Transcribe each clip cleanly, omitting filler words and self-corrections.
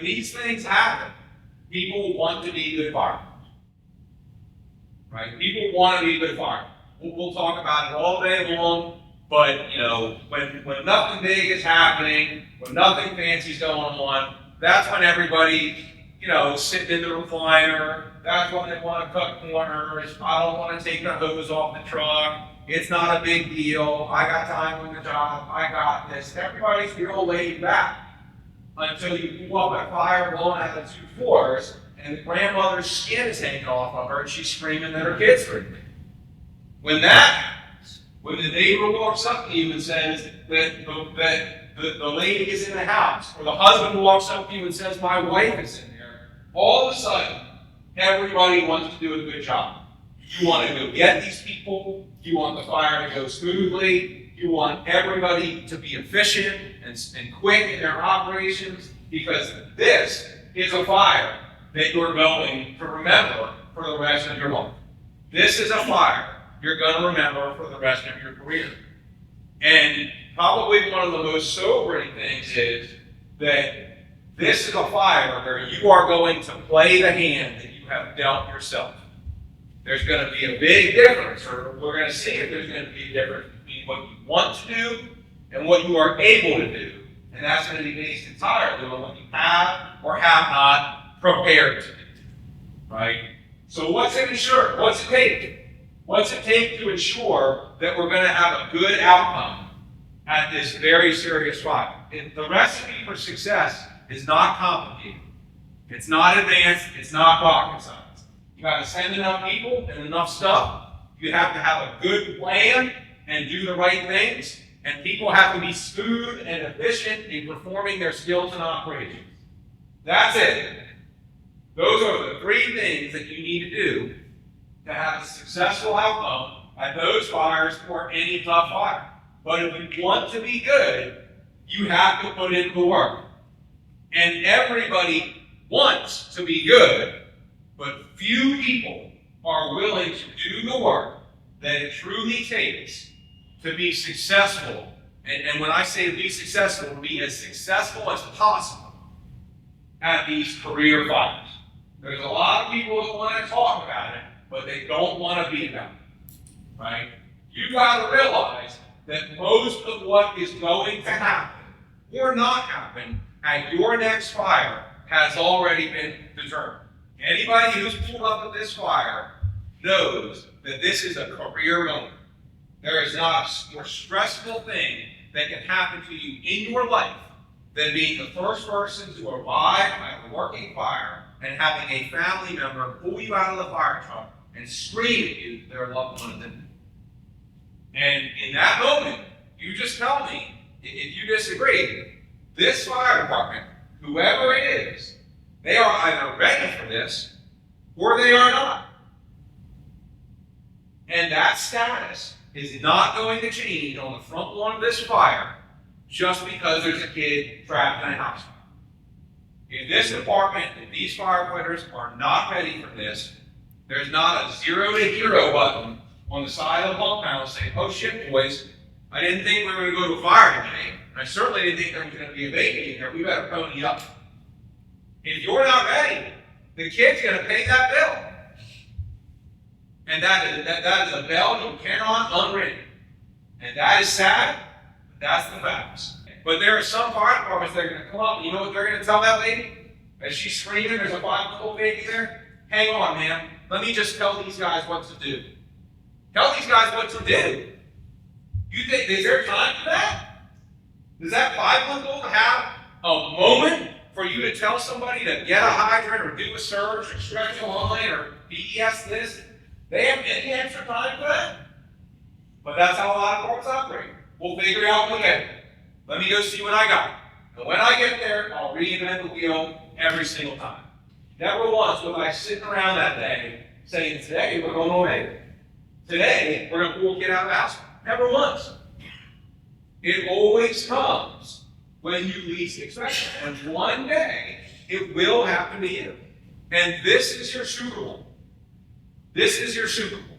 these things happen, people want to be good firefighters, right? People want to be good firefighters. We'll talk about it all day long, but when nothing big is happening, when nothing fancy is going on, that's when everybody, sitting in the recliner. That's when they want to cut corners. I don't want to take the hose off the truck. It's not a big deal. I got time on the job. I got this. Everybody's real laid back until you pull up a fire going out of 2 floors and the grandmother's skin is hanging off of her and she's screaming that her kid's screaming. When that happens, when the neighbor walks up to you and says that the lady is in the house, or the husband walks up to you and says, my wife is in there, all of a sudden, everybody wants to do a good job. You want to go get these people. You want the fire to go smoothly. You want everybody to be efficient and quick in their operations, because this is a fire that you're going to remember for the rest of your life. This is a fire you're going to remember for the rest of your career. And probably one of the most sobering things is that this is a fire where you are going to play the hand that you have dealt yourself. There's going to be a big difference, or we're going to see if there's going to be a difference between what you want to do and what you are able to do. And that's going to be based entirely on what you have or have not prepared to do. Right? So what's it ensure? What's it take? What's it take to ensure that we're going to have a good outcome at this very serious fire? The recipe for success is not complicated. It's not advanced. It's not rocket science. You got to send enough people and enough stuff. You have to have a good plan and do the right things. And people have to be smooth and efficient in performing their skills and operations. That's it. Those are the 3 things that you need to do to have a successful outcome at those fires or any tough fire. But if you want to be good, you have to put in the work. And everybody wants to be good, but few people are willing to do the work that it truly takes to be successful. And when I say to be successful, to be as successful as possible at these career fires. There's a lot of people that want to talk about it, but they don't want to be about it, right? You've got to realize that most of what is going to happen or not happen at your next fire has already been determined. Anybody who's pulled up at this fire knows that this is a career moment. There is not a more stressful thing that can happen to you in your life than being the first person to arrive at a working fire and having a family member pull you out of the fire truck and scream at you that their loved one is in there. And in that moment, you just tell me, if you disagree, this fire department, whoever it is, they are either ready for this or they are not. And that status is not going to change on the front lawn of this fire just because there's a kid trapped in a house fire. If this department, if these firefighters are not ready for this, there's not a 0 to hero button on the side of the pump panel saying, oh shit, boys, I didn't think we were going to go to a fire today. And I certainly didn't think there was going to be a baby in there. We better pony up. If you're not ready, the kid's going to pay that bill. And that is a bell you cannot unring. And that is sad, but that's the facts. But there are some fire departments that are going to come up, and you know what they're going to tell that lady? As she's screaming, there's a 5-month-old baby there. Hang on, man. Let me just tell these guys what to do. Tell these guys what to do. You think, is there time for that? Does that 5-month-old have a moment for you to tell somebody to get a hydrant or do a surge or stretch a line or BES this? They have any extra time for that? But that's how a lot of courts operate. We'll figure it out later. Let me go see what I got. And when I get there, I'll reinvent the wheel every single time. Never once was I sitting around that day saying, today we're going to obey. Today we're going to pull a kid out of the house. Never once. It always comes when you least expect it. And one day it will happen to you. And this is your Super Bowl. This is your Super Bowl.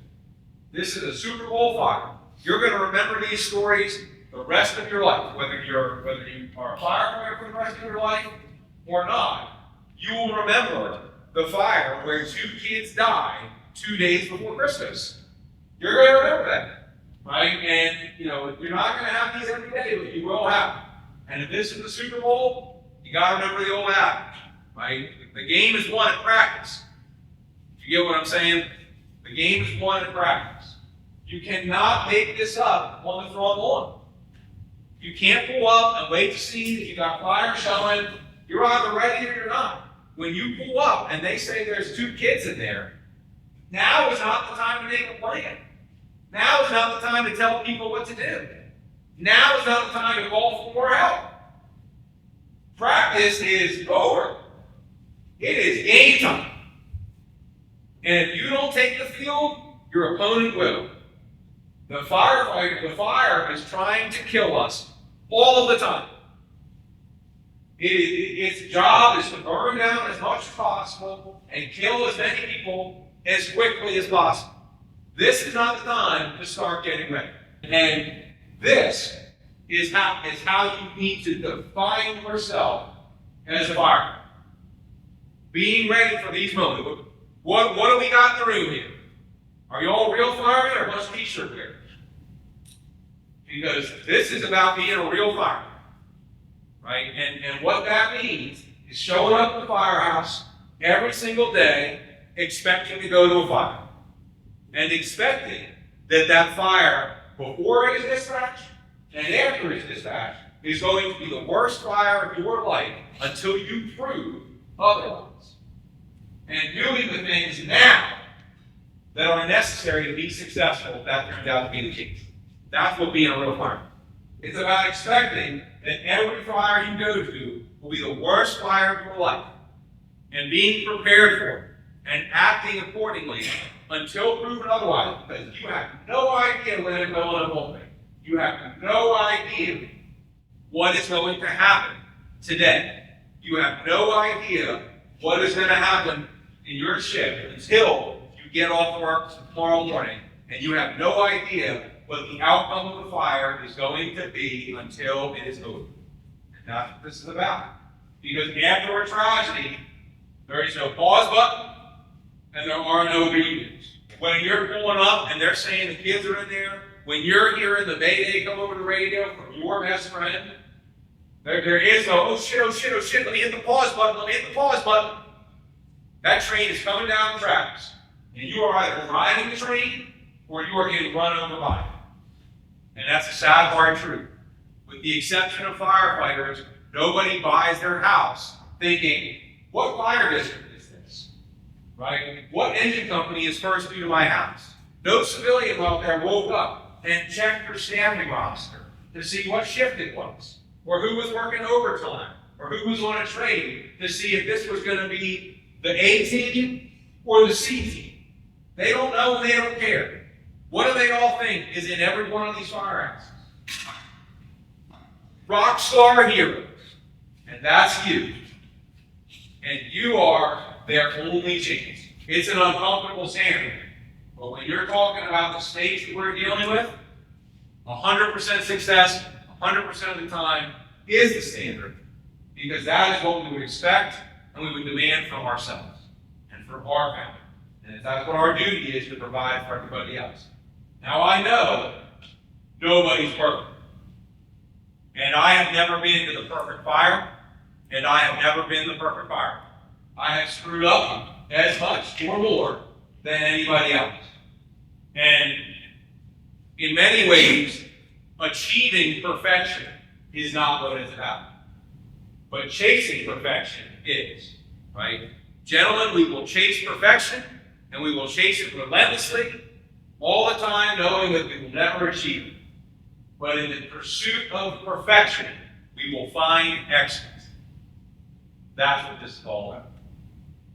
This is a Super Bowl fire. You're going to remember these stories the rest of your life, whether you are a firefighter for the rest of your life, or not, you will remember the fire where 2 kids died 2 days before Christmas. You're going to remember that, right? And, you're not going to have these every day, but you will have them. And if this is the Super Bowl, you got to remember the old adage, right? The game is won at practice. You get what I'm saying? The game is won at practice. You cannot make this up on the front lawn. You can't pull up and wait to see if you got fire showing. You're either ready or you're not. When you pull up and they say there's 2 kids in there, now is not the time to make a plan. Now is not the time to tell people what to do. Now is not the time to call for more help. Practice is over. It is game time. And if you don't take the field, your opponent will. The fire is trying to kill us all of the time. Its job is to burn down as much as possible and kill as many people as quickly as possible. This is not the time to start getting ready. And this is how you need to define yourself as a fireman. Being ready for these moments. What do we got in the room here? Are you all real firemen or a bunch of t-shirt wearers? Because this is about being a real fireman. Right? And what that means is showing up at the firehouse every single day, expecting to go to a fire. And expecting that fire, before it is dispatched and after it is dispatched, is going to be the worst fire of your life until you prove otherwise. And doing the things now that are necessary to be successful if that turns out to be the case. That's what being a real fireman. It's about expecting that every fire you go to will be the worst fire of your life, and being prepared for it and acting accordingly until proven otherwise, because you have no idea when it's going to happen. You have no idea what is going to happen today. You have no idea what is going to happen in your shift until you get off work tomorrow morning, and you have no idea what the outcome of the fire is going to be until it is over. And that's what this is about. Because after a tragedy, there is no pause button, and there are no reviews. When you're pulling up and they're saying the kids are in there, when you're hearing the mayday come over the radio from your best friend, there is no, oh shit, let me hit the pause button, That train is coming down the tracks, and you are either riding the train or you are getting run over by it. And that's a sad, hard truth. With the exception of firefighters, nobody buys their house thinking, what fire district is this? Right? What engine company is first due to my house? No civilian out there woke up and checked their staffing roster to see what shift it was, or who was working overtime, or who was on a train to see if this was going to be the A team or the C team. They don't know and they don't care. What do they all think is in every one of these firehouses? Rock star heroes. And that's you. And you are their only chance. It's an uncomfortable standard. But when you're talking about the stakes that we're dealing with, 100% success, 100% of the time is the standard. Because that is what we would expect and we would demand from ourselves and from our family. And that's what our duty is, to provide for everybody else. Now I know nobody's perfect. And I have never been to the perfect fire, and I have never been the perfect fire. I have screwed up as much or more than anybody else. And in many ways, achieving perfection is not what it's about. But chasing perfection is, right? Gentlemen, we will chase perfection, and we will chase it relentlessly, all the time, knowing that we will never achieve it. But in the pursuit of perfection, we will find excellence. That's what this is all about.